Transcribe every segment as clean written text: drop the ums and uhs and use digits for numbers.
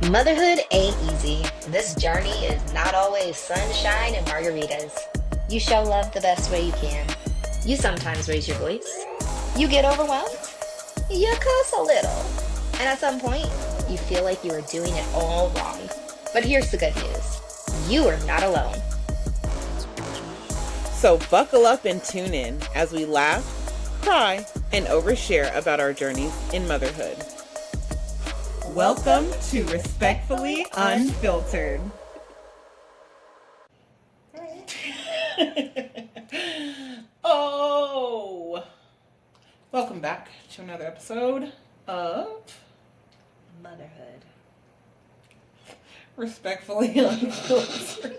Motherhood ain't easy. This journey is not always sunshine and margaritas. You show love the best way you can. You sometimes raise your voice. You get overwhelmed. You cuss a little. And at some point, you feel like you are doing it all wrong. But here's the good news. You are not alone. So buckle up and tune in as we laugh, cry, and overshare about our journeys in motherhood. Welcome to Respectfully Unfiltered. Oh, welcome back to another episode of Motherhood. Respectfully Unfiltered.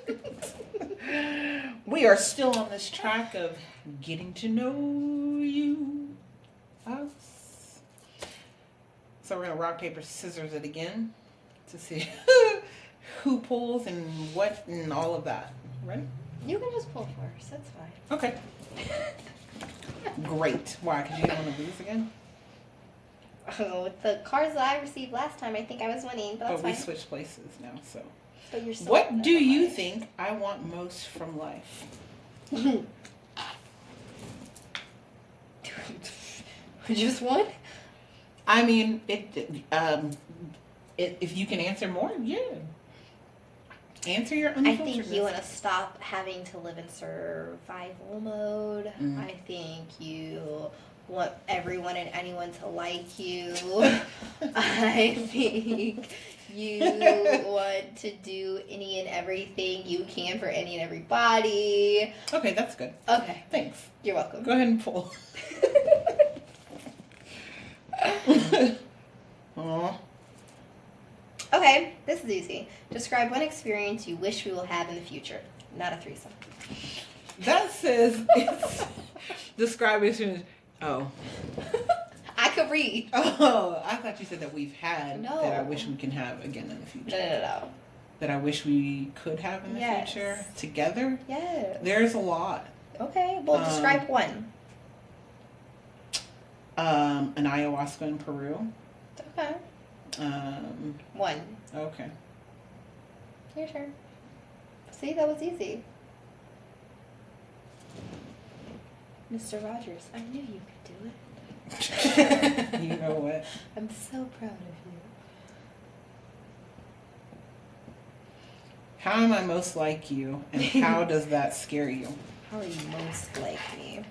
We are still on this track of getting to know you, us. So we're going to rock, paper, scissors it again to see who pulls and what and all of that. Ready? You can just pull first. That's fine. Okay. Great. Why? Because you didn't want to lose again? Oh, with the cards that I received last time, I think I was winning, but that's But we fine. switched places now, so. But you're still What do you think I want most from life? Just one? I mean, if you can answer more, yeah. Answer your I unfilteredness. think you want to stop having to live in survival mode. Mm. I think you want everyone and anyone to like you. I think you want to do any and everything you can for any and everybody. Okay, that's good. Okay. Thanks. You're welcome. Go ahead and pull. Aw. Okay, this is easy. Describe one experience you wish we will have in the future. Not a threesome. That says it's describe it as soon as I could read. Oh, I thought you said that we've had No. that I wish we can have again in the future. No. That I wish we could have in the Yes. future together. Yeah. There's a lot. Okay, well, describe one. An ayahuasca in Peru. Okay. One. Okay. Your turn. See, that was easy. Mr. Rogers, I knew you could do it. You know what? I'm so proud of you. How am I most like you, and how does that scare you? How are you most like me?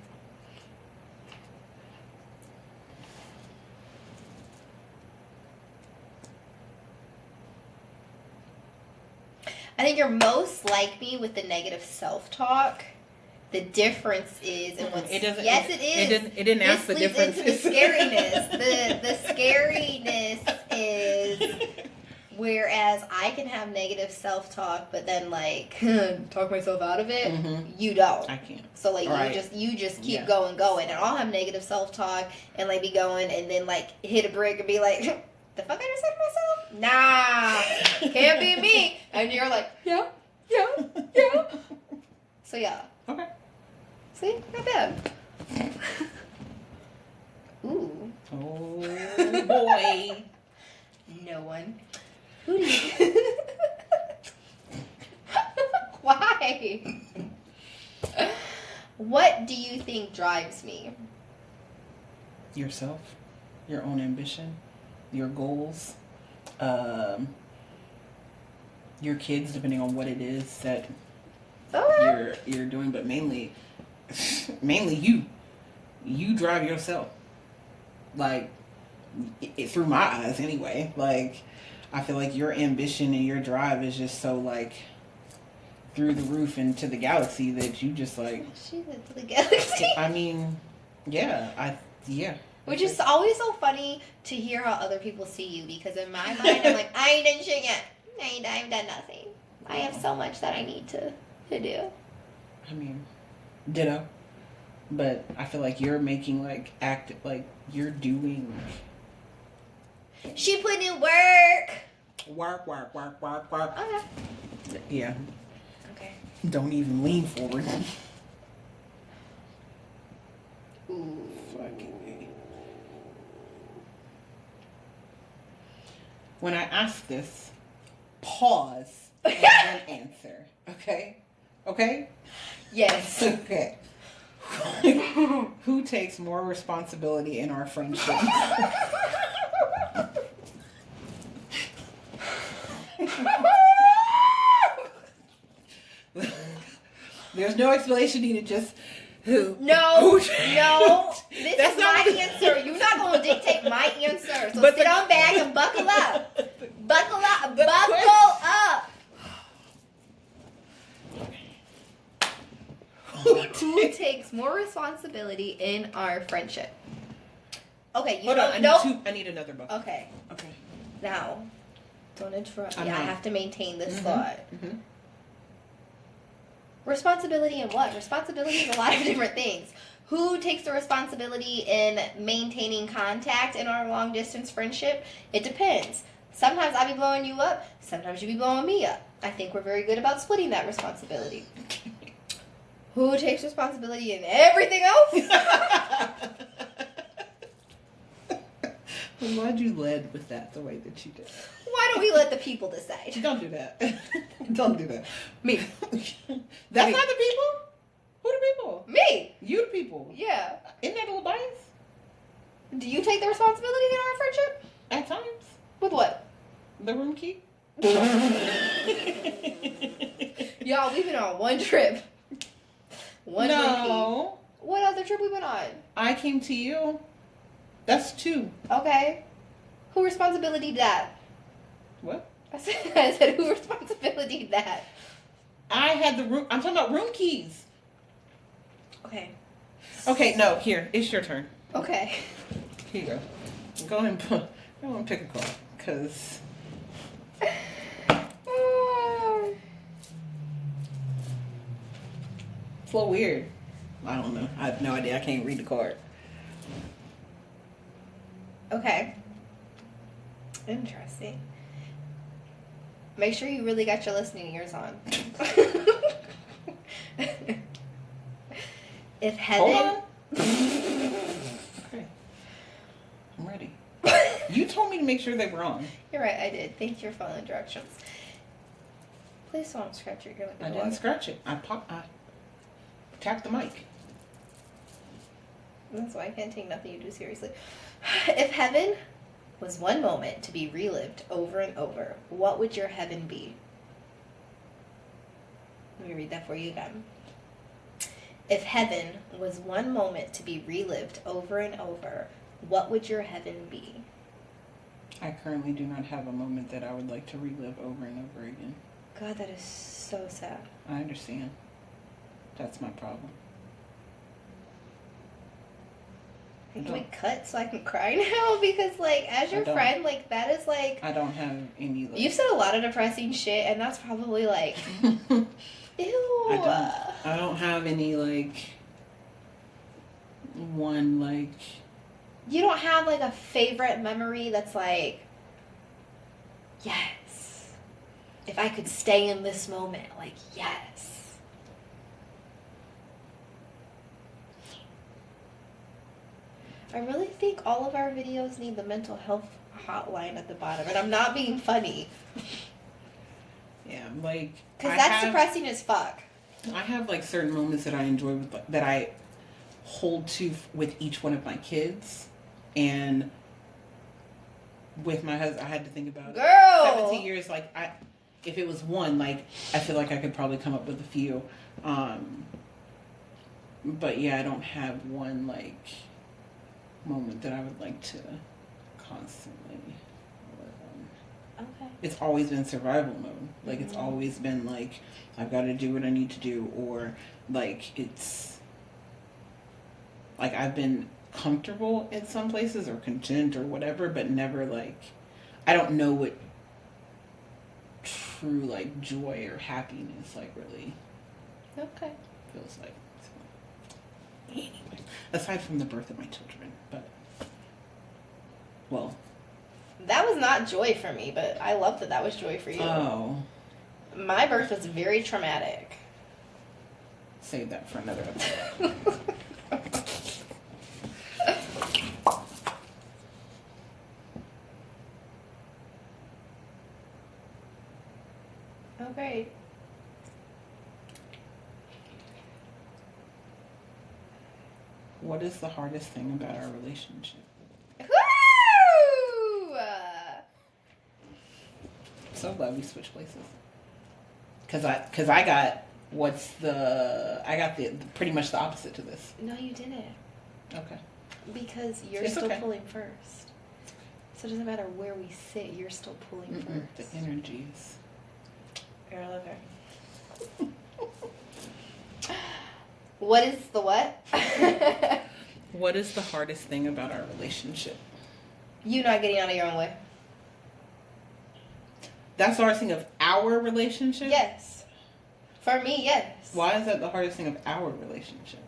I think you're most like me with the negative self-talk. The difference is, and what's It doesn't. yes, it, it is. It didn't ask the This leads difference. into the scariness. the scariness is whereas I can have negative self-talk, but then like talk myself out of it. Mhm. You don't. I can't. So like Right. you just keep Yeah. going, and I'll have negative self-talk and like be going, and then like hit a brick and be like, the fuck I just said to myself? Nah, can't be me. And you're like, yeah. So yeah. Okay. See, not bad. Ooh. Oh boy. No one. Who do you? Why? What do you think drives me? Yourself, your own ambition, your goals, your kids, depending on what it is that you're doing, but mainly you drive yourself, like through my eyes anyway. Like I feel like your ambition and your drive is just so like through the roof into the galaxy that you just like She's into the galaxy. I mean Which is always so funny to hear how other people see you, because in my mind I'm like, I ain't done shit yet. I've done nothing. I have so much that I need to do. I mean, ditto. But I feel like you're making you're doing She put in work. work. Okay. Yeah. Okay. Don't even lean forward. Ooh. Fucking A. When I ask this, pause and then answer. Okay? Okay? Yes. Okay. Who takes more responsibility in our friendship? There's no explanation needed, just who. No. This is my answer. You're not going to dictate my answer. So sit on back and buckle up. Buckle up. Who takes more responsibility in our friendship? Okay, Hold on, I need another book. Okay. Okay. Now, don't interrupt me. I'm I not. have to maintain this thought. Mm-hmm. Responsibility in what? Responsibility is a lot of different things. Who takes the responsibility in maintaining contact in our long distance friendship? It depends. Sometimes I be blowing you up. Sometimes you be blowing me up. I think we're very good about splitting that responsibility. Who takes responsibility in everything else? I'm glad you led with that the way that you did. Why don't we let the people decide? Don't do that. Don't do that. Me. That's not the people? Who the people? Me. You the people. Yeah. Isn't that a little bias? Do you take the responsibility in our friendship? At times. With what? The room key? Y'all, we've been on one trip. One room No. key. What other trip we been on? I came to you. That's 2. Okay. Who responsibility that? What? I said who responsibility that? I had the room. I'm talking about room keys. Okay. Okay, no, here. It's your turn. Okay. Here you go. Go ahead and pick a card. Because it's a little weird. I don't know. I have no idea. I can't read the card. Okay. Interesting. Make sure you really got your listening ears on. If heaven... Hold on. Okay. I'm ready. You told me to make sure they were on. You're right, I did. Thank you for following directions. Please don't scratch your ear like I didn't scratch it. I tapped the mic. That's why I can't take nothing you do seriously. If heaven was one moment to be relived over and over, what would your heaven be? Let me read that for you again. If heaven was one moment to be relived over and over, what would your heaven be? I currently do not have a moment that I would like to relive over and over again. God, that is so sad. I understand. That's my problem. Can we cut so I can cry now? Because, like, as your friend, like, that is, like... I don't have any... Like, you've said a lot of depressing shit, and that's probably, like... Ew. I don't have any, like... One, like... You don't have, like, a favorite memory that's, like... Yes. If I could stay in this moment, like, yes. I really think all of our videos need the mental health hotline at the bottom, and I'm not being funny. Yeah, like... Because that's depressing as fuck. I have, like, certain moments that I enjoy with, that I hold to with each one of my kids. And with my husband, I had to think about it. Girl! 17 years, like, if it was one, like, I feel like I could probably come up with a few. But, yeah, I don't have one, like... moment that I would like to constantly live on. Okay. It's always been survival mode. Like, it's always been like, I've got to do what I need to do, or like, it's like I've been comfortable in some places or content or whatever, but never like, I don't know what true like joy or happiness like really feels like. Anyway, aside from the birth of my children, but well, that was not joy for me, but I love that was joy for you. Oh, my birth was very traumatic. Save that for another episode. Oh, great. What is the hardest thing about our relationship? Woo! So glad we switched places. Cause I got the pretty much the opposite to this. No, you didn't. Okay. Because you're It's still okay. pulling first. So it doesn't matter where we sit, you're still pulling first. The energies. I love her. What is the what? What is the hardest thing about our relationship? You not getting out of your own way. That's the hardest thing of our relationship? Yes. For me, yes. Why is that the hardest thing of our relationship?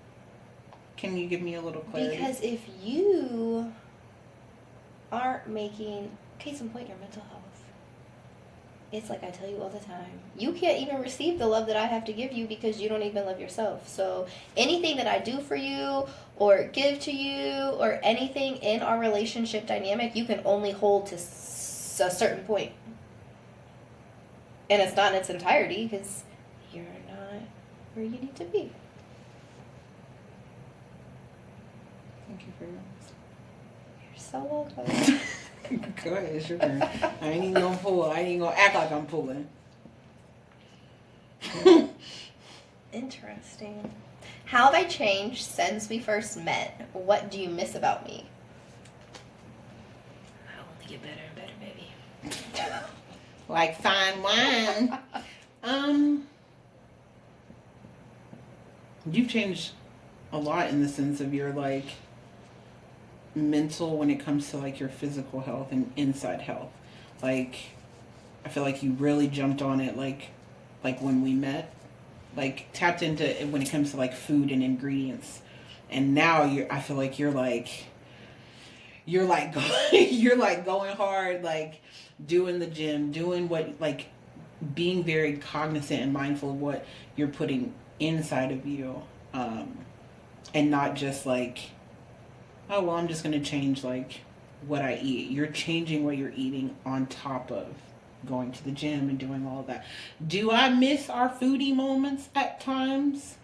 Can you give me a little clarity? Because if you aren't making, case in point, your mental health. It's like I tell you all the time. You can't even receive the love that I have to give you because you don't even love yourself. So anything that I do for you or give to you or anything in our relationship dynamic, you can only hold to a certain point. And it's not in its entirety because you're not where you need to be. Thank you for your You're so welcome. Go ahead, it's your turn. I ain't even gonna pull. I ain't even gonna act like I'm pulling. Interesting. How have I changed since we first met? What do you miss about me? I only get better and better, baby. Like fine wine. You've changed a lot in the sense of your like mental when it comes to like your physical health and inside health. Like I feel like you really jumped on it like when we met. Like tapped into it when it comes to like food and ingredients. And now I feel like you're like you're like going hard, like doing the gym, doing what, like being very cognizant and mindful of what you're putting inside of you, and not just like, oh well, I'm just gonna change like what I eat. You're changing what you're eating on top of going to the gym and doing all of that. Do I miss our foodie moments at times?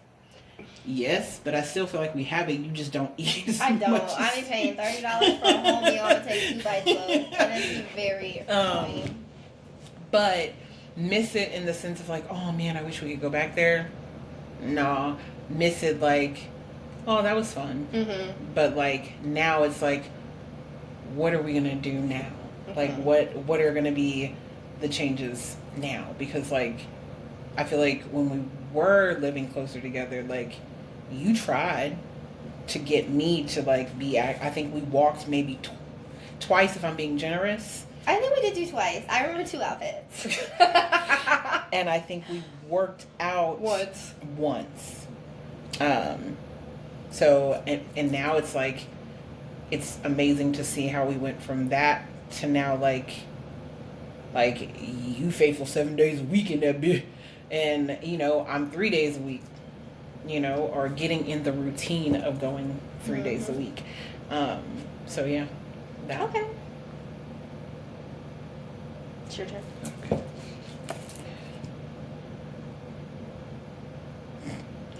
Yes, but I still feel like we have it. You just don't eat as I don't. much I be paying $30 for a whole meal. I'm gonna take 2 bites of it, and it's very annoying. But miss it in the sense of like, oh man, I wish we could go back there. No, miss it like, oh, that was fun. Mm-hmm. But like now it's like, what are we gonna do now? Mm-hmm. Like what are gonna be the changes now? Because like I feel like when we were living closer together, like you tried to get me to like be I think we walked maybe twice if I'm being generous. I think we did do twice. I remember 2 outfits. And I think we worked out once. So and now it's like it's amazing to see how we went from that to now like you faithful 7 days a week in that bitch. And, you know, I'm 3 days a week, you know, or getting in the routine of going 3 days a week. So, yeah. That. Okay. It's your turn.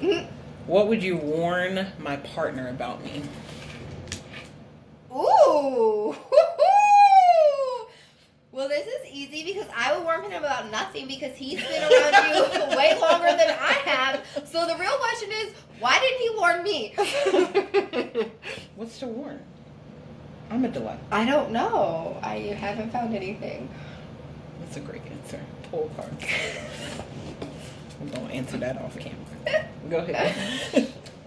Okay. What would you warn my partner about me? Ooh. Well, this is easy because I would warn him about nothing because he's been around you way longer than I have. So the real question is, why didn't he warn me? What's to warn? I'm a delight. I don't know. I haven't found anything. That's a great answer. Pull a card. I'm going to answer that off camera. Go ahead.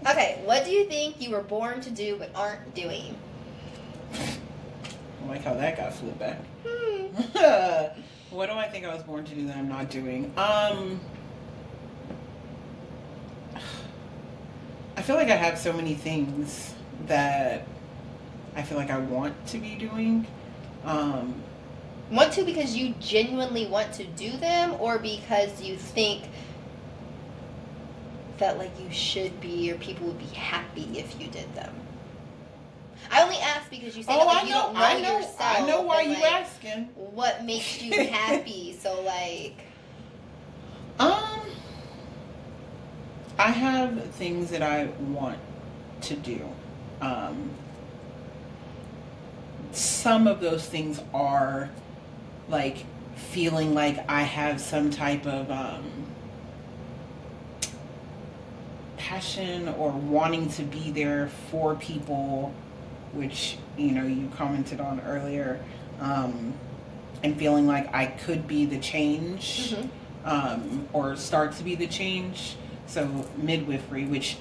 Okay, what do you think you were born to do but aren't doing? I like how that got flipped back. What do I think I was born to do that I'm not doing? I feel like I have so many things that I feel like I want to be doing. Want to because you genuinely want to do them, or because you think that like you should be, or people would be happy if you did them? I only ask because you say that like, you don't know yourself. I know why and, you like, asking. What makes you happy? So like, I have things that I want to do. Some of those things are like feeling like I have some type of passion or wanting to be there for people, which you commented on earlier, and feeling like I could be the change, or start to be the change. So midwifery, which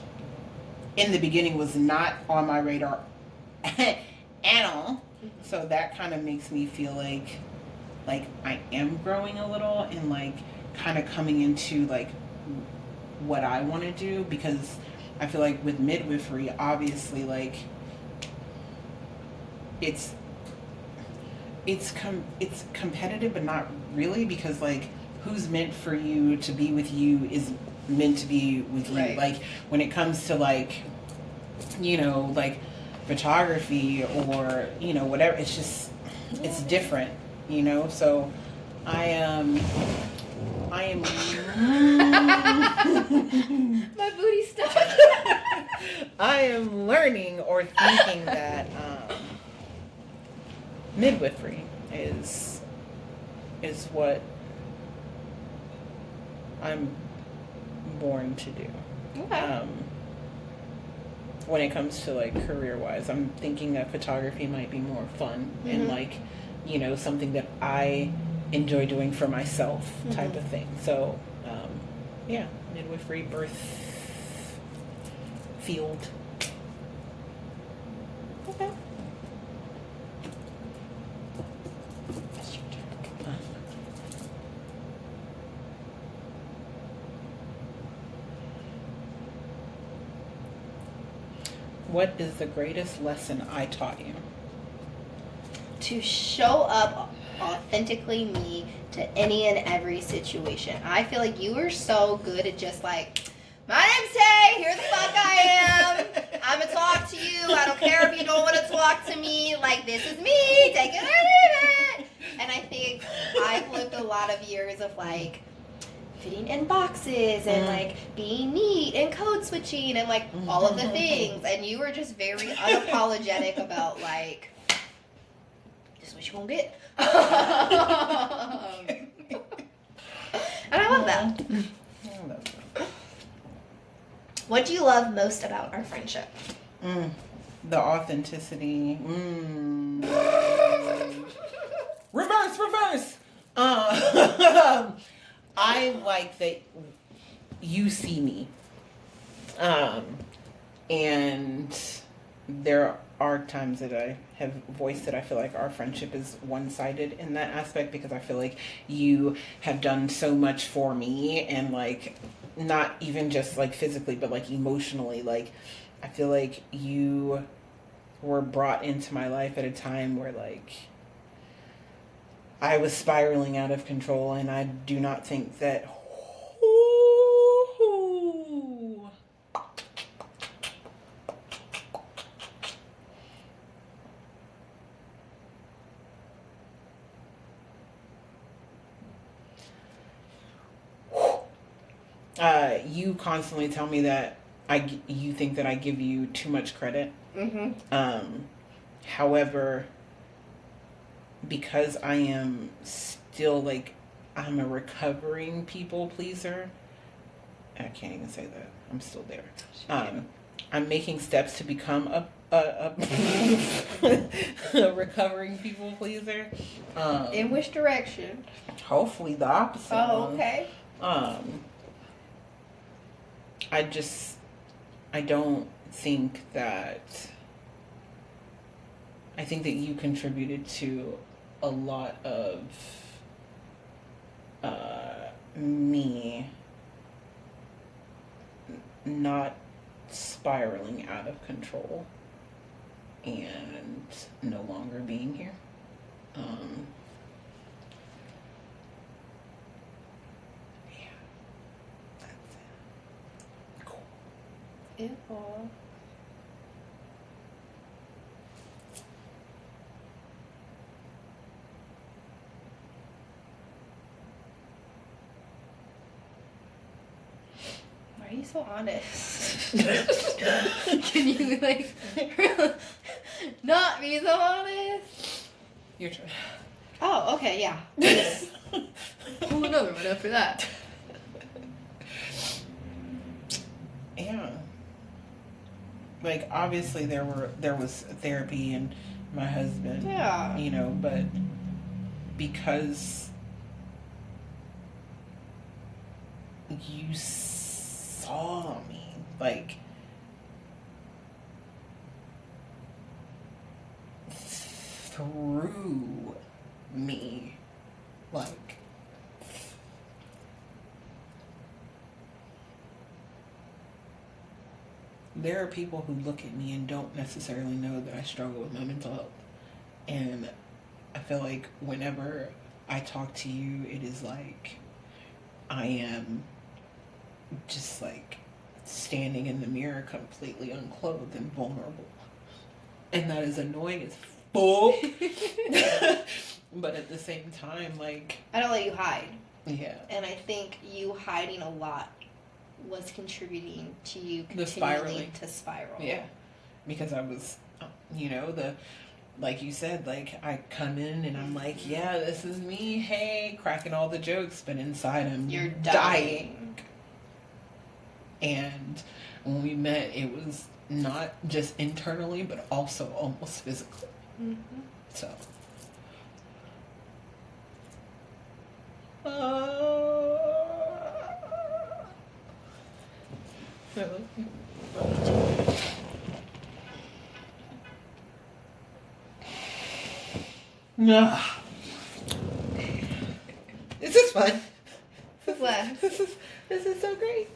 in the beginning was not on my radar at all. So that kind of makes me feel like I am growing a little and like kind of coming into like what I want to do, because I feel like with midwifery, obviously, like it's competitive, but not really, because like who's meant for you to be with you is meant to be with you. Right. Like when it comes to like like photography or whatever, it's just it's different, so I am My booty stuck. I am learning or thinking that midwifery is what I'm born to do. Okay. When it comes to like career wise, I'm thinking that photography might be more fun and like something that I enjoy doing for myself type of thing. So yeah, midwifery, birth field. Okay. What is the greatest lesson I taught you? To show up authentically me to any and every situation. I feel like you are so good at just like, my name's Tay, here the fuck I am. I'm gonna talk to you. I don't care if you don't want to talk to me. Like, this is me. Take it or leave it. And I think I've lived a lot of years of like fitting in boxes and like being neat and code switching and like all of the things. And you were just very unapologetic about like, this is what you're gonna get. And I love that. What do you love most about our friendship? The authenticity. Reverse. I like that you see me. And there are times that I have voiced that I feel like our friendship is one-sided in that aspect, because I feel like you have done so much for me, and like not even just like physically but like emotionally. Like I feel like you were brought into my life at a time where like I was spiraling out of control, and I do not think that you constantly tell me that you think that I give you too much credit. However, because I am still like, I'm a recovering people pleaser. I can't even say that. I'm still there. I'm making steps to become a recovering people pleaser. In which direction? Hopefully the opposite. Oh, okay. I don't think that. I think that you contributed to a lot of me not spiraling out of control and no longer being here. Yeah, that's it. Cool. Ew. Are you Be so honest. Can you, like, not be so honest? Your turn. Oh, okay, yeah. Pull another one after that. Yeah. Like, obviously there was therapy and my husband. Yeah. You know, but because you saw me, like, through me, like, there are people who look at me and don't necessarily know that I struggle with my mental health. And I feel like whenever I talk to you, it is like I am just like standing in the mirror completely unclothed and vulnerable. And that is annoying as fuck. But at the same time, like, I don't let you hide. yeah. And I think you hiding a lot was contributing to you The spiraling. continuing to spiral. Yeah. Because I was, you know, like you said, like, I come in and I'm like, yeah, this is me, hey, cracking all the jokes, but inside I'm You're dying. And when we met, it was not just internally, but also almost physically. Mm-hmm. So. No. This is fun. What? This is so great.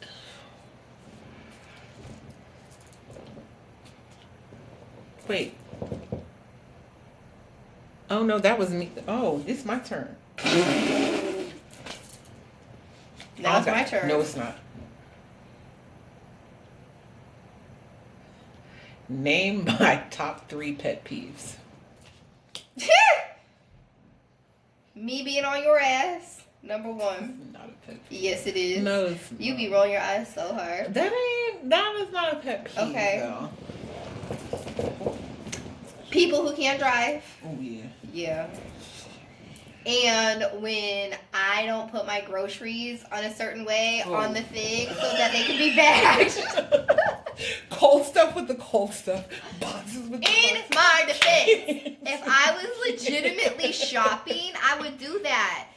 Wait. Oh no, that was me. Oh, it's my turn. Now it's my turn. No, it's not. Name my top 3 pet peeves. Me being on your ass, number 1. Not a pet peeve. Yes, it is. No, it's You not. be rolling your eyes so hard. That is not a pet peeve. Okay. Though. People who can't drive. Oh yeah. Yeah. And when I don't put my groceries on a certain way on the thing so that they can be bagged. Cold stuff with the cold stuff. Boxes with the In boxes. my defense, if I was legitimately shopping, I would do that.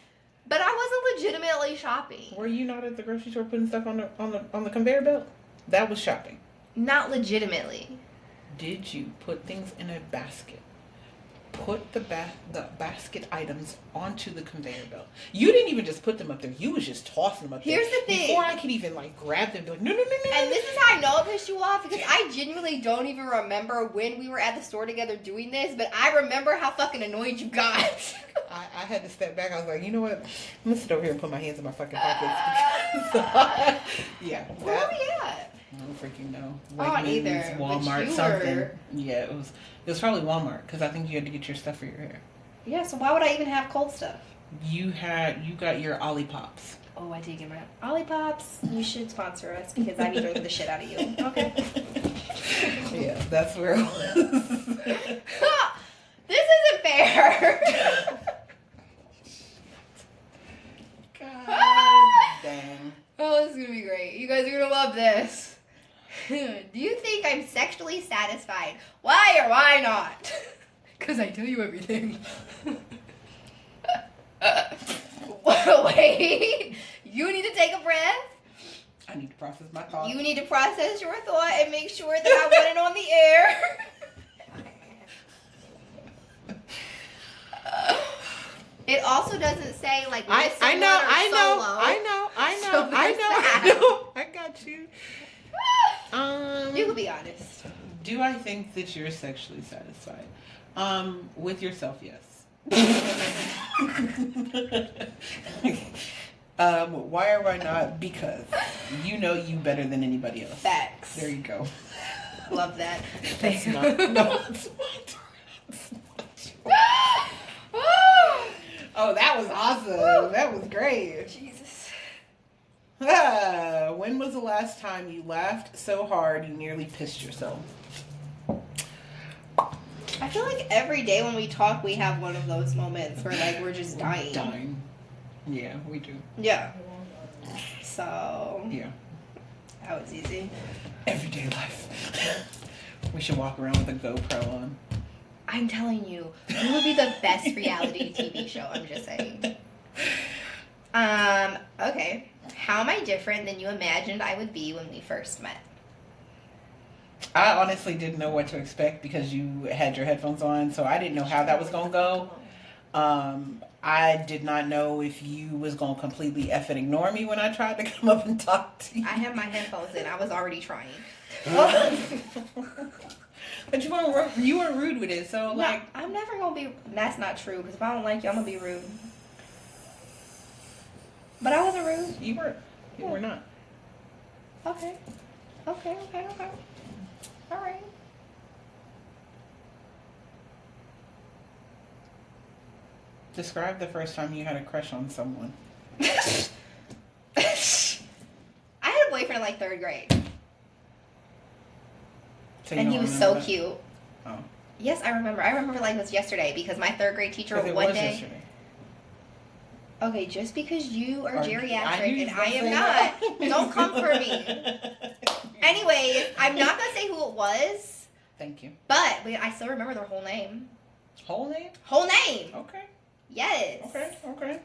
But I wasn't legitimately shopping. Were you not at the grocery store putting stuff on the conveyor belt? That was shopping. Not legitimately. Did you put things in a basket? Put the basket items onto the conveyor belt. You didn't even just put them up there. You was just tossing them up there. Here's the thing. Before I could even like grab them, be like, no. And this is how I know it pissed you off, because I genuinely don't even remember when we were at the store together doing this, but I remember how fucking annoyed you got. I had to step back. I was like, you know what? I'm gonna sit over here and put my hands in my fucking pockets. Yeah. Where are we at? I don't freaking know. I don't either, but Walmart, you something. were- Yeah, it was probably Walmart because I think you had to get your stuff for your hair. Yeah, so why would I even have cold stuff? You got your Ollipops. Oh, I did get my Ollipops. You should sponsor us because I be drinking the shit out of you. Okay. Yeah, that's where it was. This isn't fair. God dang. Oh, this is gonna be great. You guys are gonna love this. Do you think I'm sexually satisfied? Why or why not? Because I tell you everything. Wait. You need to take a breath. I need to process my thoughts. You need to process your thought and make sure that I want it on the air. It also doesn't say like I listen know. I got you. You can be honest. Do I think that you're sexually satisfied? With yourself, yes. Why or why not? Because you know you better than anybody else. Facts. There you go. Love that. That's not. No, it's not. Oh, that was awesome. That was great. Jesus. When was the last time you laughed so hard you nearly pissed yourself? I feel like every day when we talk, we have one of those moments where like we're just dying. Dying. Yeah, we do. Yeah. So. Yeah. That was easy. Everyday life. We should walk around with a GoPro on. I'm telling you, we would be the best reality TV show. I'm just saying. Okay. How am I different than you imagined I would be when we first met? I honestly didn't know what to expect because you had your headphones on, so I didn't know how that was going to go. I did not know if you was going to completely effing ignore me when I tried to come up and talk to you. I have my headphones in. I was already trying. But you weren't rude with it, so like... No, I'm never going to be... That's not true, because if I don't like you, I'm going to be rude. But I wasn't rude. You were not. Okay. All right. Describe the first time you had a crush on someone. I had a boyfriend in like 3rd grade. So and he was so that? cute. Oh. Yes, I remember. I remember like it was yesterday because my 3rd grade teacher one day. Yesterday. Okay, just because you are geriatric and I am that. not, don't come for me. Anyways, I'm not gonna say who it was. Thank you. But I still remember their whole name. Whole name? Whole name. Okay. Yes. Okay.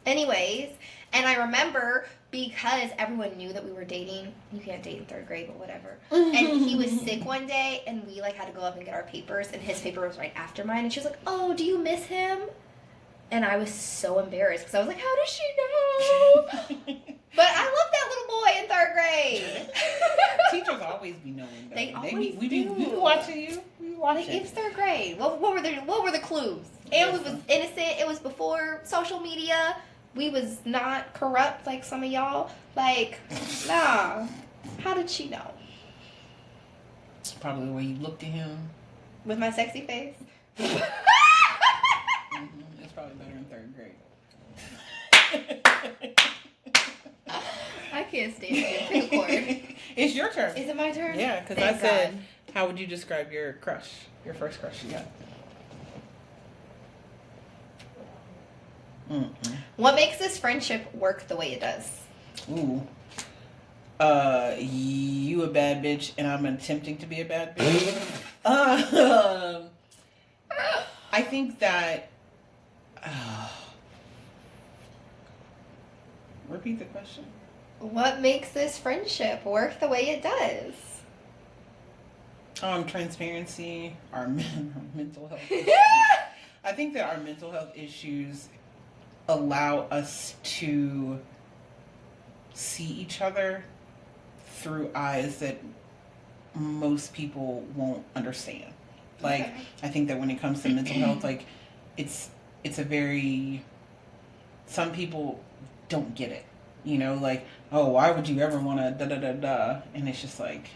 Anyways, and I remember because everyone knew that we were dating. You can't date in 3rd grade, but whatever. And he was sick one day, and we like had to go up and get our papers, and his paper was right after mine. And she was like, "Oh, do you miss him?" And I was so embarrassed because I was like, "How does she know?" But I love that little boy in 3rd grade. Teachers always be knowing. Though. They always we do. be watching you. We be watching. Like, it's 3rd grade. What were the clues? And we was innocent. It was before social media. We was not corrupt like some of y'all. Like, nah. How did she know? Probably the way you looked at him. With my sexy face? It's probably better in 3rd grade. I can't stand it. Pick a chord. It's your turn. Is it my turn? Yeah, because I said, how would you describe your crush? Your first crush you got? What makes this friendship work the way it does? Ooh. You a bad bitch and I'm attempting to be a bad bitch. I think that... repeat the question. What makes this friendship work the way it does? Transparency, our mental health issues. I think that our mental health issues allow us to see each other through eyes that most people won't understand. Like, okay. I think that when it comes to mental health, like, it's a very... Some people don't get it. You know, like, oh, why would you ever want to da-da-da-da? And it's just like,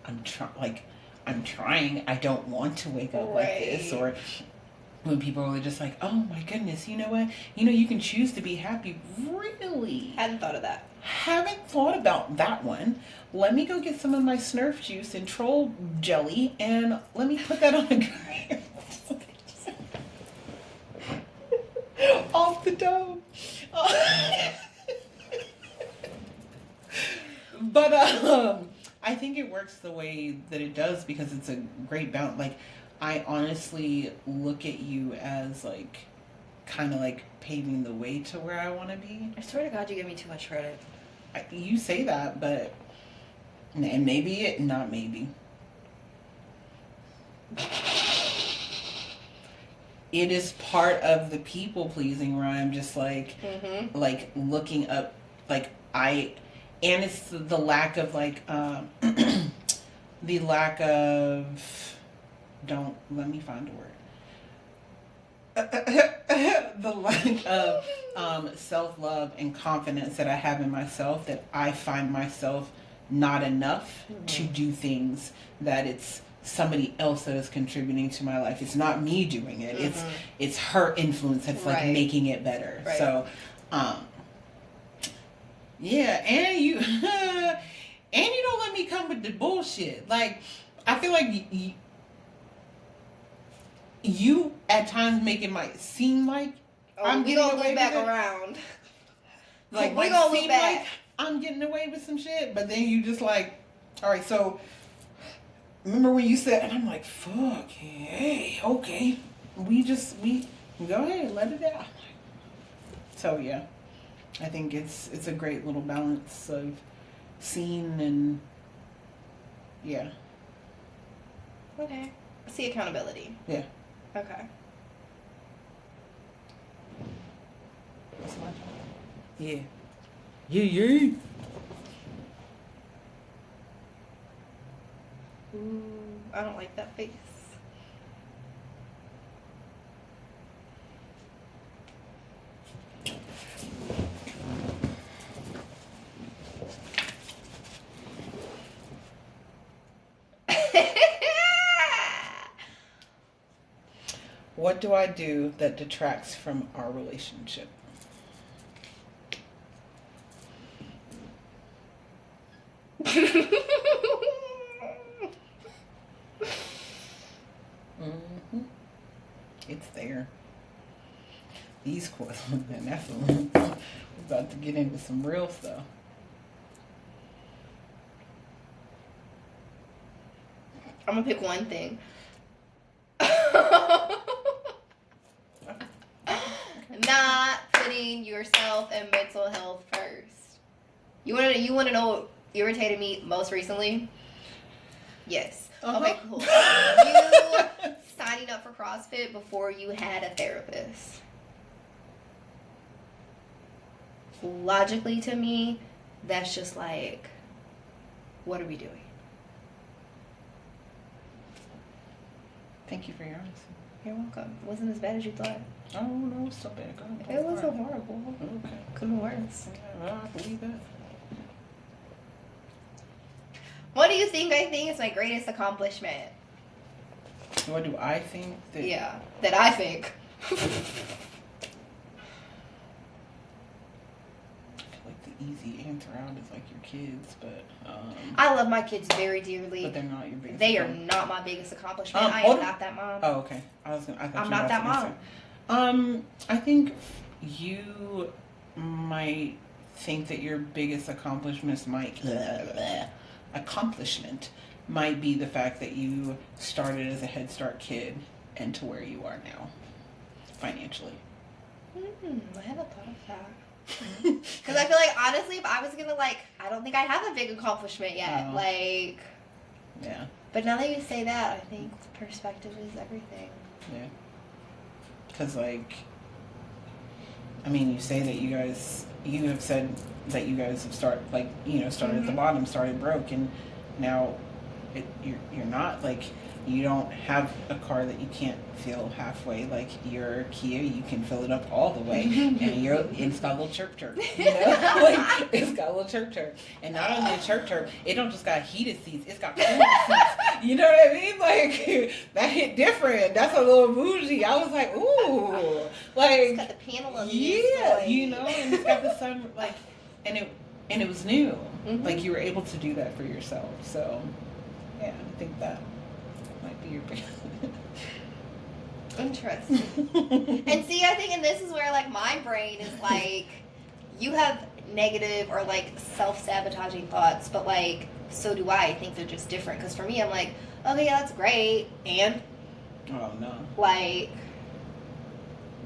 I'm trying. I don't want to wake up like this. Or when people are just like, oh my goodness, you know what? You know, you can choose to be happy. Really? Hadn't thought of that. Haven't thought about that one. Let me go get some of my Snurf juice and troll jelly and let me put that on a grill. Off the dome. But I think it works the way that it does because it's a great balance. Like, I honestly look at you as like kind of like paving the way to where I want to be. I swear to God, you give me too much credit. You say that, but and maybe it, not maybe. It is part of the people pleasing where I'm just like, like looking up, like and it's the lack of like, the lack of, don't, let me find a word. The lack of self-love and confidence that I have in myself, that I find myself not enough to do things that it's somebody else that is contributing to my life. It's not me doing it. It's her influence that's like making it better. So Yeah, and you and you don't let me come with the bullshit. Like, I feel like you at times make it might seem like I'm we getting gonna away loop back with it. around. Like, we gonna loop seem back. like I'm getting away with some shit, but then you just like, all right. So remember when you said, and I'm like, fuck, hey, okay, we go ahead, let it out. So yeah, I think it's a great little balance of scene and yeah. Okay. See accountability. Yeah. Okay. That's my job. Yeah. Yeah. Ooh, I don't like that face. What do I do that detracts from our relationship? Mm-hmm. It's there. These questions, and that's we're about to get into some real stuff. I'm gonna pick one thing. Not putting yourself and mental health first. You wanna know what irritated me most recently? Yes. Uh-huh. Okay, cool. You signing up for CrossFit before you had a therapist. Logically, to me, that's just like, what are we doing? Thank you for your honesty. You're welcome. It wasn't as bad as you thought. Oh no, it's so bad. Go ahead. It wasn't horrible. Okay. Could be worse. Yeah, I believe that. What do you think I think is my greatest accomplishment? What do I think that? Yeah, that I think. I feel like the easy answer out is like your kids, but I love my kids very dearly. but they're not your biggest. They are not my biggest accomplishment. I hold am on. not that mom. Oh, okay. I thought I'm you were not about that to mom. answer. I think you might think that your biggest accomplishment might be the fact that you started as a Head Start kid and to where you are now, financially. I haven't thought of that. Because I feel like, honestly, if I was gonna, like, I don't think I have a big accomplishment yet. Oh. Like, Yeah. but now that you say that, I think perspective is everything. Yeah. Because, like, I mean, you say that you have said that you guys have started at the bottom, started broke, and now you're not, like, you don't have a car that you can't fill halfway. Like, your Kia, you can fill it up all the way, and it's got a little chirp, you know? Like, it's got a little chirp. And not only a chirp, it don't just got heated seats, it's got cooling seats. You know what I mean? Like, that hit different. That's a little bougie. I was like, ooh. Like, It's got the panel on the yeah, inside. you know, and it's got the sun, like, and it was new. Mm-hmm. Like, you were able to do that for yourself. So, yeah, I think that might be your big. Interesting. And see, I think, and this is where, like, my brain is like, you have negative or, like, self-sabotaging thoughts, but, like, so do I. I think they're just different. Because for me, I'm like, okay, yeah, that's great. And, Oh no. like,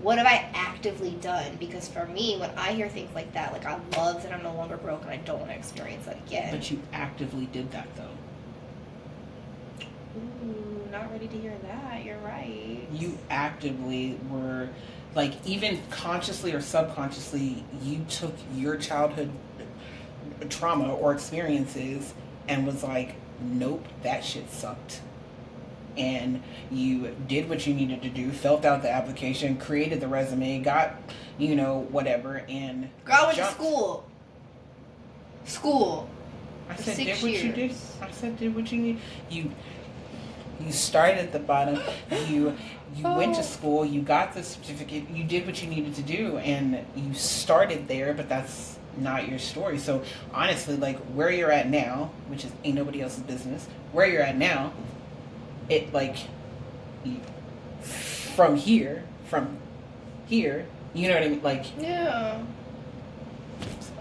what have I actively done? Because for me, when I hear things like that, like, I love that I'm no longer broke and I don't want to experience that again. But you actively did that though. Ooh, not ready to hear that. You're right. You actively were, like, even consciously or subconsciously, you took your childhood trauma or experiences and was like, nope, that shit sucked. And you did what you needed to do, filled out the application, created the resume, got, whatever, and Girl, I went to jumped. School. I for said, 6 did what you did. years. I said, did what you need. You started at the bottom. You went to school. You got the certificate. You did what you needed to do, and you started there. But that's not your story. So honestly, like where you're at now, which is ain't nobody else's business, where you're at now, it like from here, you know what I mean? Like, Yeah. so.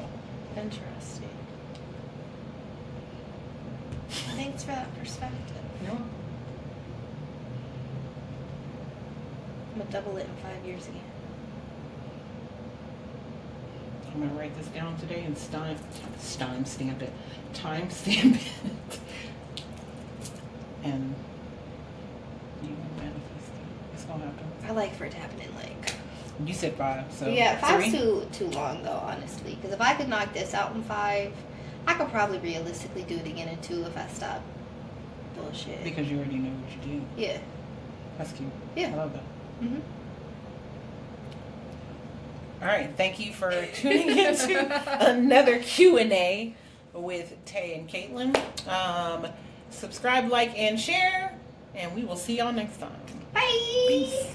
Interesting. Thanks for that perspective. No. I'm gonna double it in 5 years again. I'm gonna write this down today and timestamp it, and you manifest it. It's gonna happen. I like for it to happen in like. You said 5, so Yeah, 5's 3? too long though, honestly. Because if I could knock this out in 5, I could probably realistically do it again in 2 if I stop bullshit. Because you already know what you do. Yeah. That's cute. Yeah. I love that. Mhm. All right, thank you for tuning into another Q&A with Tay and Kaitelynn. Subscribe, like, and share, and we will see y'all next time. Bye. Peace.